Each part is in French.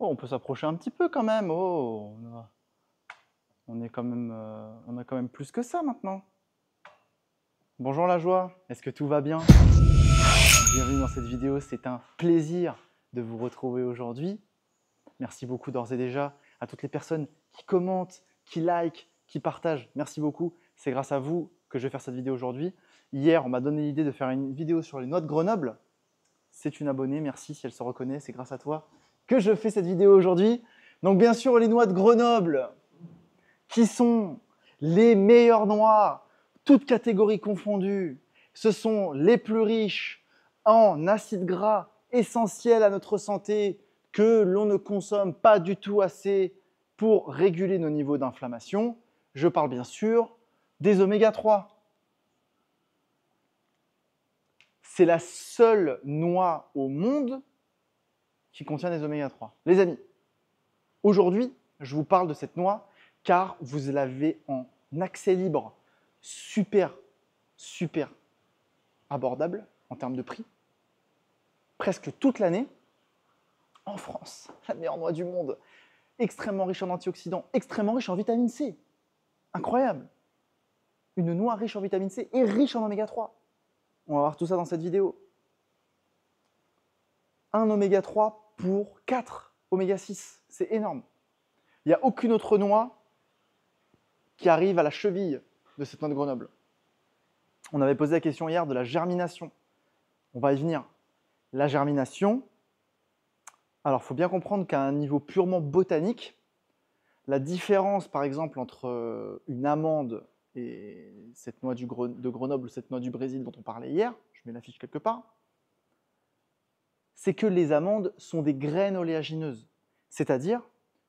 Oh, on peut s'approcher un petit peu quand même. Oh, on a quand même plus que ça maintenant. Bonjour la joie, est-ce que tout va bien? Bienvenue dans cette vidéo, c'est un plaisir de vous retrouver aujourd'hui. Merci beaucoup d'ores et déjà à toutes les personnes qui commentent, qui likent, qui partagent. Merci beaucoup, c'est grâce à vous que je vais faire cette vidéo aujourd'hui. Hier, on m'a donné l'idée de faire une vidéo sur les noix de Grenoble. C'est une abonnée, merci si elle se reconnaît, c'est grâce à toi que je fais cette vidéo aujourd'hui. Donc bien sûr, les noix de Grenoble, qui sont les meilleures noix, toutes catégories confondues. Ce sont les plus riches en acides gras essentiels à notre santé que l'on ne consomme pas du tout assez pour réguler nos niveaux d'inflammation. Je parle bien sûr des oméga 3. C'est la seule noix au monde qui contient des oméga 3. Les amis, aujourd'hui, je vous parle de cette noix car vous l'avez en accès libre, super abordable en termes de prix, presque toute l'année, en France, la meilleure noix du monde, extrêmement riche en antioxydants, extrêmement riche en vitamine C. Incroyable! Une noix riche en vitamine C et riche en oméga 3. On va voir tout ça dans cette vidéo. Un oméga 3 pour 4 oméga 6, c'est énorme. Il n'y a aucune autre noix qui arrive à la cheville de cette noix de Grenoble. On avait posé la question hier de la germination. On va y venir. La germination, alors il faut bien comprendre qu'à un niveau purement botanique, la différence par exemple entre une amande et cette noix de Grenoble ou cette noix du Brésil dont on parlait hier, je mets l'affiche quelque part, c'est que les amandes sont des graines oléagineuses. C'est-à-dire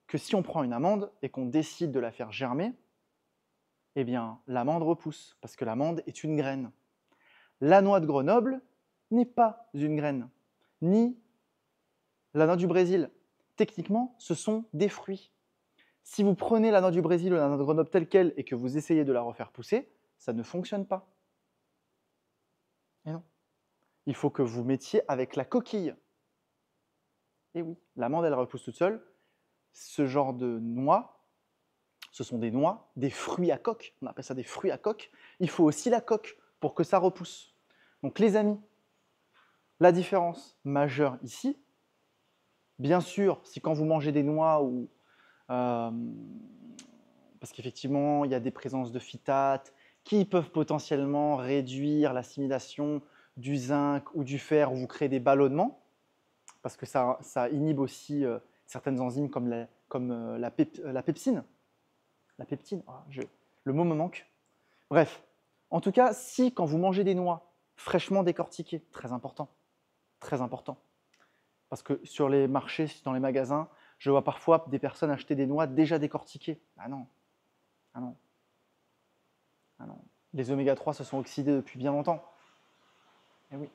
que si on prend une amande et qu'on décide de la faire germer, eh bien l'amande repousse, parce que l'amande est une graine. La noix de Grenoble n'est pas une graine, ni la noix du Brésil. Techniquement, ce sont des fruits. Si vous prenez la noix du Brésil ou la noix de Grenoble telle qu'elle et que vous essayez de la refaire pousser, ça ne fonctionne pas. Et non. Il faut que vous mettiez avec la coquille. Et oui, l'amande, elle repousse toute seule. Ce genre de noix, ce sont des noix, des fruits à coque. On appelle ça des fruits à coque. Il faut aussi la coque pour que ça repousse. Donc les amis, la différence majeure ici, bien sûr, si quand vous mangez des noix ou parce qu'effectivement, il y a des présences de phytates qui peuvent potentiellement réduire l'assimilation du zinc ou du fer ou vous créer des ballonnements, parce que ça inhibe aussi certaines enzymes comme la pepsine. La peptine, le mot me manque. Bref, en tout cas, si quand vous mangez des noix fraîchement décortiquées, très important, parce que sur les marchés, dans les magasins, je vois parfois des personnes acheter des noix déjà décortiquées. Ah non, ah non, ah non. Les oméga 3 se sont oxydés depuis bien longtemps. Eh oui,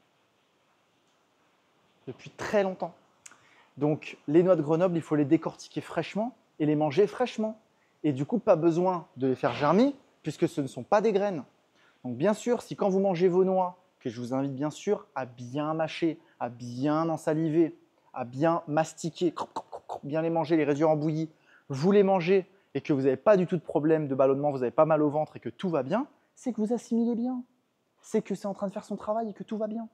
depuis très longtemps. Donc les noix de Grenoble, il faut les décortiquer fraîchement et les manger fraîchement. Et du coup, pas besoin de les faire germer puisque ce ne sont pas des graines. Donc bien sûr, si quand vous mangez vos noix, que je vous invite bien sûr à bien mâcher, à bien ensaliver, à bien mastiquer, bien les manger, les réduire en bouillie, vous les mangez et que vous n'avez pas du tout de problème de ballonnement, vous n'avez pas mal au ventre et que tout va bien, c'est que vous assimilez bien. C'est que c'est en train de faire son travail et que tout va bien.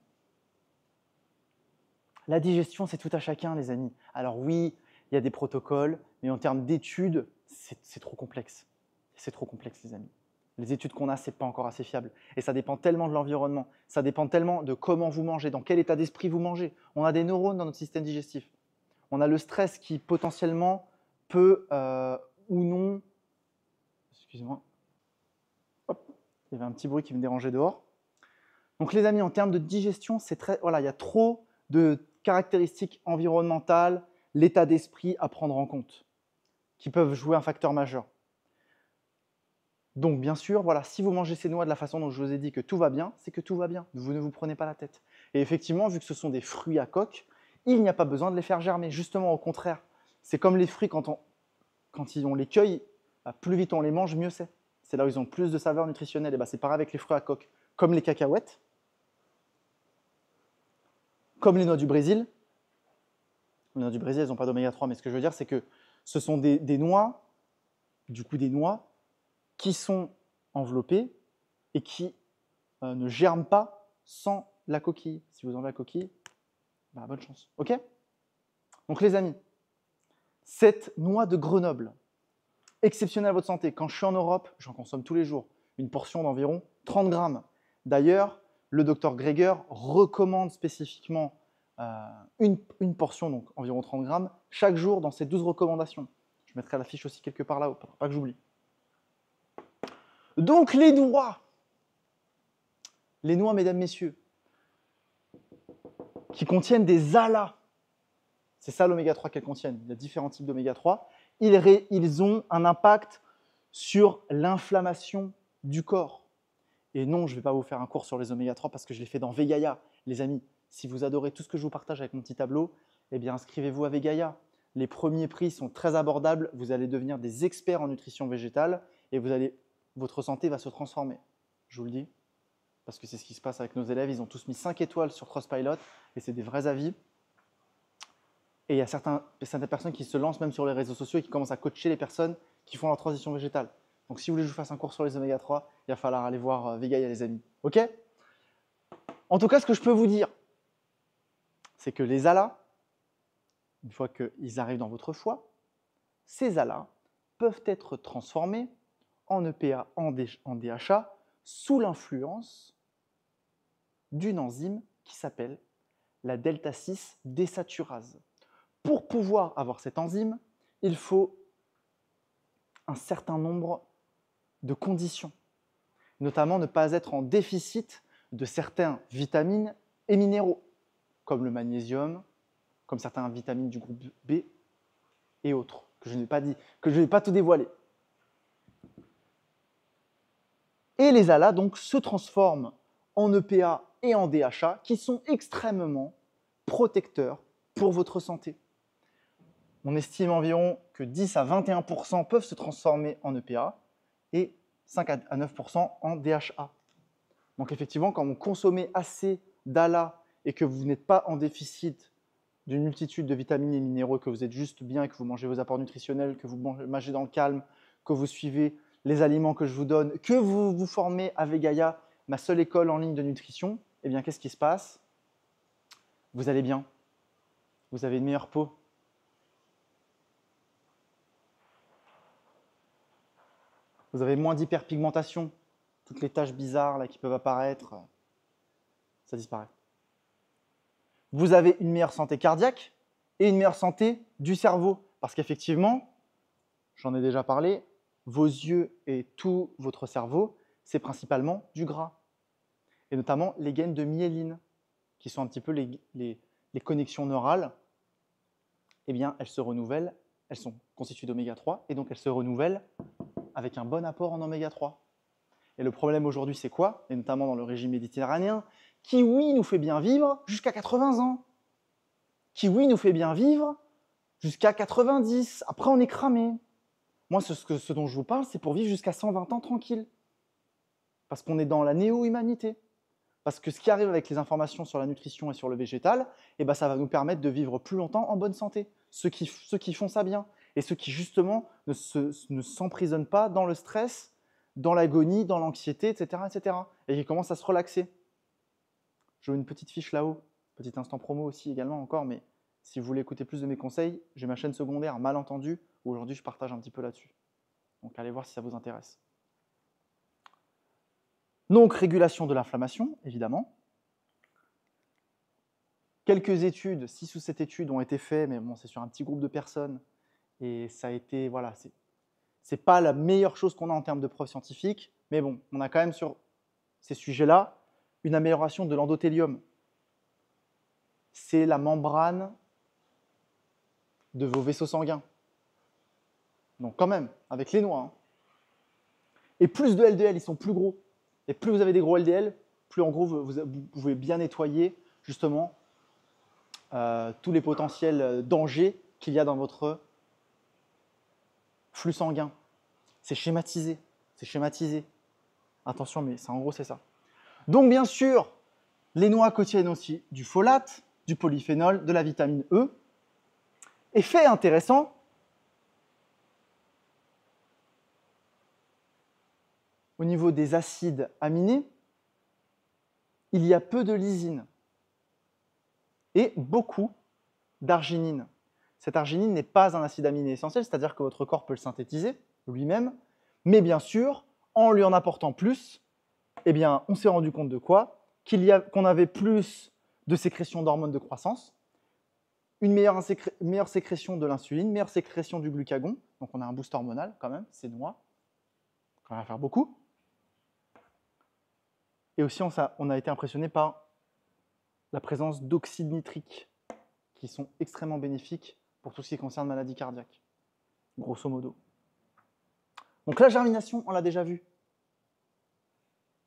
La digestion, c'est tout à chacun, les amis. Alors oui, il y a des protocoles, mais en termes d'études, c'est trop complexe. C'est trop complexe, les amis. Les études qu'on a, ce n'est pas encore assez fiable. Et ça dépend tellement de l'environnement, ça dépend tellement de comment vous mangez, dans quel état d'esprit vous mangez. On a des neurones dans notre système digestif. On a le stress qui potentiellement peut ou non… Excusez-moi. Hop, il y avait un petit bruit qui me dérangeait dehors. Donc les amis, en termes de digestion, voilà, il y a trop de caractéristiques environnementales, l'état d'esprit à prendre en compte, qui peuvent jouer un facteur majeur. Donc bien sûr, voilà, si vous mangez ces noix de la façon dont je vous ai dit que tout va bien, c'est que tout va bien, vous ne vous prenez pas la tête. Et effectivement, vu que ce sont des fruits à coque, il n'y a pas besoin de les faire germer, justement au contraire. C'est comme les fruits, quand on les cueille, plus vite on les mange, mieux c'est. C'est là où ils ont plus de saveur nutritionnelle. Et c'est pareil avec les fruits à coque, comme les cacahuètes, comme les noix du Brésil, Les noix du Brésil, elles n'ont pas d'oméga 3, mais ce que je veux dire, c'est que ce sont des noix, du coup des noix, qui sont enveloppées et qui ne germent pas sans la coquille. Si vous enlevez la coquille, bah, bonne chance. Ok? Donc les amis, cette noix de Grenoble, exceptionnelle à votre santé. Quand je suis en Europe, j'en consomme tous les jours. Une portion d'environ 30 grammes. D'ailleurs, le docteur Greger recommande spécifiquement une portion, donc environ 30 grammes, chaque jour dans ses 12 recommandations. Je mettrai la fiche aussi quelque part là-haut, pour pas que j'oublie. Donc les noix, mesdames, messieurs, qui contiennent des ALA, c'est ça l'oméga 3 qu'elles contiennent, il y a différents types d'oméga 3, ils ont un impact sur l'inflammation du corps. Et non, je ne vais pas vous faire un cours sur les oméga 3 parce que je l'ai fait dans Vegaia. Les amis, si vous adorez tout ce que je vous partage avec mon petit tableau, eh bien inscrivez-vous à Vegaia. Les premiers prix sont très abordables, vous allez devenir des experts en nutrition végétale et votre santé va se transformer. Je vous le dis, parce que c'est ce qui se passe avec nos élèves. Ils ont tous mis 5 étoiles sur Trustpilot et c'est des vrais avis. Et il y a certaines personnes qui se lancent même sur les réseaux sociaux et qui commencent à coacher les personnes qui font leur transition végétale. Donc si vous voulez que je vous fasse un cours sur les oméga 3, il va falloir aller voir Vegaia, les amis. Ok? En tout cas, ce que je peux vous dire, c'est que les ALA, une fois qu'ils arrivent dans votre foie, ces ALA peuvent être transformés en EPA, en DHA, sous l'influence d'une enzyme qui s'appelle la delta-6 désaturase. Pour pouvoir avoir cette enzyme, il faut un certain nombre de conditions, notamment ne pas être en déficit de certaines vitamines et minéraux, comme le magnésium, comme certaines vitamines du groupe B et autres, que je n'ai pas dit, que je ne vais pas tout dévoiler. Et les ALA donc se transforment en EPA et en DHA qui sont extrêmement protecteurs pour votre santé. On estime environ que 10 à 21% peuvent se transformer en EPA et 5 à 9% en DHA. Donc effectivement, quand vous consommez assez d'ALA et que vous n'êtes pas en déficit d'une multitude de vitamines et minéraux, que vous êtes juste bien, que vous mangez vos apports nutritionnels, que vous mangez dans le calme, que vous suivez les aliments que je vous donne, que vous vous formez à Vegaia, ma seule école en ligne de nutrition, eh bien qu'est-ce qui se passe? Vous allez bien, vous avez une meilleure peau. Vous avez moins d'hyperpigmentation, toutes les taches bizarres là, qui peuvent apparaître, ça disparaît. Vous avez une meilleure santé cardiaque et une meilleure santé du cerveau. Parce qu'effectivement, j'en ai déjà parlé, vos yeux et tout votre cerveau, c'est principalement du gras. Et notamment les gaines de myéline, qui sont un petit peu les connexions neurales, eh bien, elles se renouvellent, elles sont constituées d'oméga 3, et donc elles se renouvellent avec un bon apport en oméga 3. Et le problème aujourd'hui, c'est quoi? Et notamment dans le régime méditerranéen, qui, oui, nous fait bien vivre jusqu'à 80 ans. Qui, oui, nous fait bien vivre jusqu'à 90. Après, on est cramé. Moi, ce dont je vous parle, c'est pour vivre jusqu'à 120 ans tranquille. Parce qu'on est dans la néo-humanité. Parce que ce qui arrive avec les informations sur la nutrition et sur le végétal, eh ben, ça va nous permettre de vivre plus longtemps en bonne santé. Ceux qui font ça bien. Et ceux qui, justement, ne s'emprisonnent pas dans le stress, dans l'agonie, dans l'anxiété, etc., etc. Et qui commencent à se relaxer. Je veux une petite fiche là-haut, petit instant promo aussi également encore, mais si vous voulez écouter plus de mes conseils, j'ai ma chaîne secondaire Malentendu, où aujourd'hui je partage un petit peu là-dessus. Donc allez voir si ça vous intéresse. Donc régulation de l'inflammation, évidemment. Quelques études, 6 ou 7 études ont été faites, mais bon, c'est sur un petit groupe de personnes. Et ça a été, voilà, c'est pas la meilleure chose qu'on a en termes de preuves scientifiques, mais bon, on a quand même sur ces sujets-là une amélioration de l'endothélium. C'est la membrane de vos vaisseaux sanguins. Donc quand même, avec les noix. Hein. Et plus de LDL, ils sont plus gros. Et plus vous avez des gros LDL, plus en gros vous pouvez bien nettoyer justement tous les potentiels dangers qu'il y a dans votre flux sanguin. C'est schématisé. C'est schématisé. Attention, mais ça, en gros, c'est ça. Donc bien sûr, les noix contiennent aussi du folate, du polyphénol, de la vitamine E. Effet intéressant, au niveau des acides aminés, il y a peu de lysine et beaucoup d'arginine. Cette arginine n'est pas un acide aminé essentiel, c'est-à-dire que votre corps peut le synthétiser lui-même, mais bien sûr, en lui en apportant plus, eh bien, on s'est rendu compte de quoi? Qu'on avait plus de sécrétion d'hormones de croissance, une meilleure sécrétion de l'insuline, meilleure sécrétion du glucagon, donc on a un boost hormonal quand même, ces noix, on va faire beaucoup. Et aussi, on a été impressionné par la présence d'oxyde nitrique, qui sont extrêmement bénéfiques pour tout ce qui concerne maladie cardiaque, grosso modo. Donc la germination, on l'a déjà vu.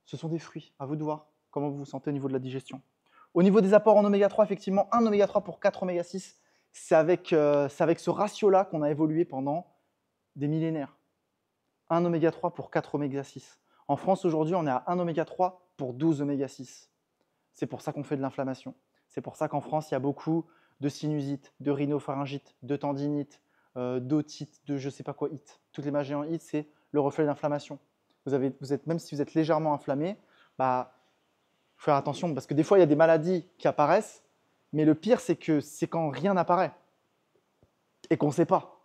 Ce sont des fruits, à vous de voir comment vous vous sentez au niveau de la digestion. Au niveau des apports en oméga 3, effectivement, 1 oméga 3 pour 4 oméga 6, c'est avec ce ratio-là qu'on a évolué pendant des millénaires. 1 oméga 3 pour 4 oméga 6. En France, aujourd'hui, on est à 1 oméga 3 pour 12 oméga 6. C'est pour ça qu'on fait de l'inflammation. C'est pour ça qu'en France, il y a beaucoup de sinusite, de rhinopharyngite, de tendinite, d'otite, de je ne sais pas quoi, it. Toutes les maladies en it, c'est le reflet d'inflammation. Même si vous êtes légèrement inflammé, bah, faut faire attention parce que des fois, il y a des maladies qui apparaissent, mais le pire, c'est que c'est quand rien n'apparaît et qu'on ne sait pas.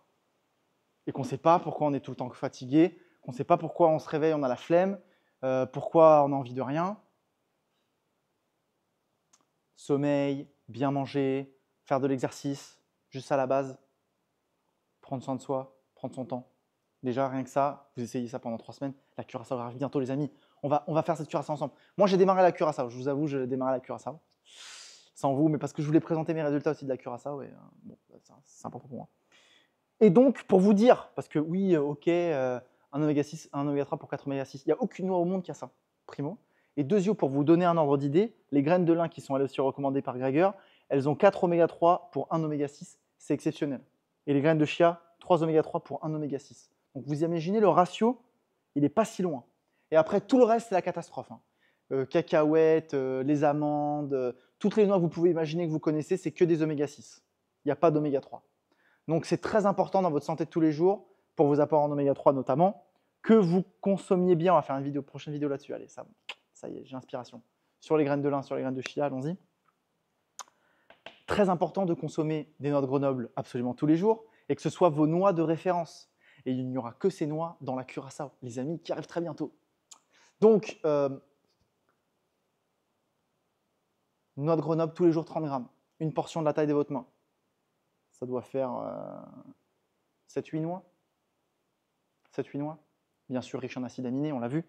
Et qu'on ne sait pas pourquoi on est tout le temps fatigué, qu'on ne sait pas pourquoi on se réveille, on a la flemme, pourquoi on a envie de rien. Sommeil, bien manger, faire de l'exercice, juste à la base, prendre soin de soi, prendre son temps. Déjà, rien que ça, vous essayez ça pendant 3 semaines. La curaçao arrive bientôt, les amis. On va faire cette curaçao ensemble. Moi, j'ai démarré la curaçao. Je vous avoue, j'ai démarré la curaçao. Sans vous, mais parce que je voulais présenter mes résultats aussi de la curaçao. Et bon, c'est important pour moi. Et donc, pour vous dire, parce que oui, ok, un oméga 6, un oméga 3 pour 4 oméga 6, il n'y a aucune noix au monde qui a ça, primo. Et deuxièmement, pour vous donner un ordre d'idée, les graines de lin qui sont aussi recommandées par Greger, elles ont 4 oméga 3 pour 1 oméga 6, c'est exceptionnel. Et les graines de chia, 3 oméga 3 pour 1 oméga 6. Donc vous imaginez, le ratio, il n'est pas si loin. Et après, tout le reste, c'est la catastrophe. Cacahuètes, les amandes, toutes les noix que vous pouvez imaginer que vous connaissez, c'est que des oméga 6. Il n'y a pas d'oméga 3. Donc c'est très important dans votre santé de tous les jours, pour vos apports en oméga 3 notamment, que vous consommiez bien. On va faire une prochaine vidéo là-dessus. Allez, ça y est, j'ai l'inspiration. Sur les graines de lin, sur les graines de chia, allons-y. Très important de consommer des noix de Grenoble absolument tous les jours et que ce soit vos noix de référence. Et il n'y aura que ces noix dans la curaçao, les amis, qui arrivent très bientôt. Donc, noix de Grenoble tous les jours 30 grammes, une portion de la taille de votre main. Ça doit faire 7-8 noix. 7-8 noix. Bien sûr, riche en acides aminés, on l'a vu.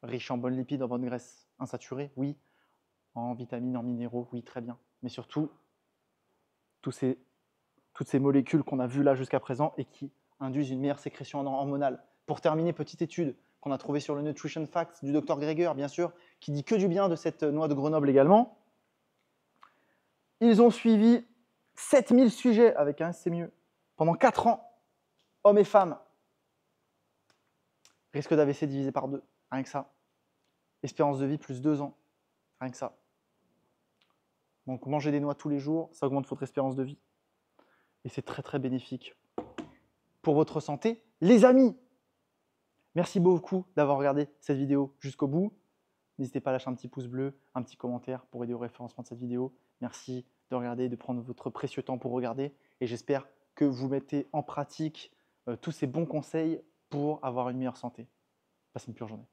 Riche en bonnes lipides, en bonnes graisses insaturées, oui. En vitamines, en minéraux, oui, très bien. Mais surtout, toutes ces molécules qu'on a vues là jusqu'à présent et qui induisent une meilleure sécrétion hormonale. Pour terminer, petite étude qu'on a trouvée sur le Nutrition Facts du Dr Greger, bien sûr, qui dit que du bien de cette noix de Grenoble également. Ils ont suivi 7000 sujets avec un c'est mieux pendant 4 ans, hommes et femmes. Risque d'AVC divisé par 2, rien que ça. Espérance de vie plus 2 ans, rien que ça. Donc manger des noix tous les jours, ça augmente votre espérance de vie. Et c'est très très bénéfique pour votre santé. Les amis, merci beaucoup d'avoir regardé cette vidéo jusqu'au bout. N'hésitez pas à lâcher un petit pouce bleu, un petit commentaire pour aider au référencement de cette vidéo. Merci de regarder, de prendre votre précieux temps pour regarder. Et j'espère que vous mettez en pratique tous ces bons conseils pour avoir une meilleure santé. Passez une pure journée.